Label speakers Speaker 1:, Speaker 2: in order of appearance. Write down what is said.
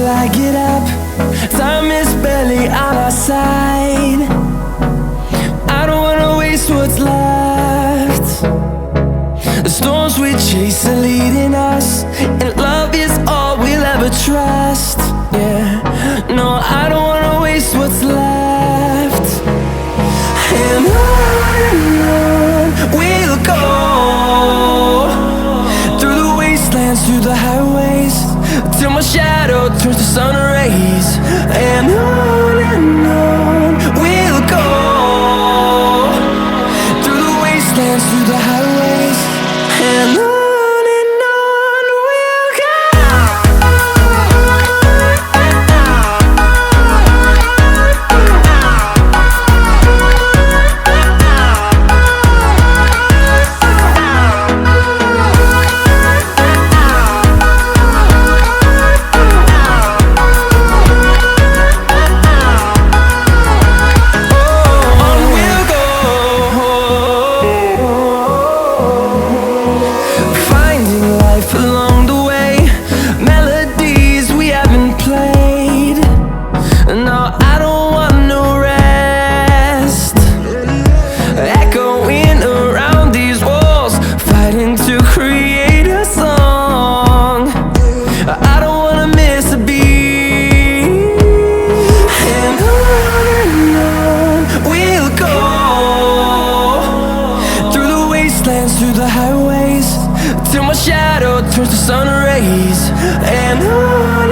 Speaker 1: I get up. Time is barely on our side. I don't wanna waste what's left. The storms we chase are leading us, and love is all we'll ever trust. Yeah, no, I don't wanna waste what's left. And on we'll go, through the wastelands, through the highways, till my shadow turns to sun rays. And on we'll go, through the wastelands, through the highways, and on we'll go. Along the way, melodies we haven't played. No, I don't want no rest. Echoing around these walls, fighting to create a song. I don't wanna miss a beat. And on we'll go, through the wastelands, through the highways, till my shadow turns to sun rays. And on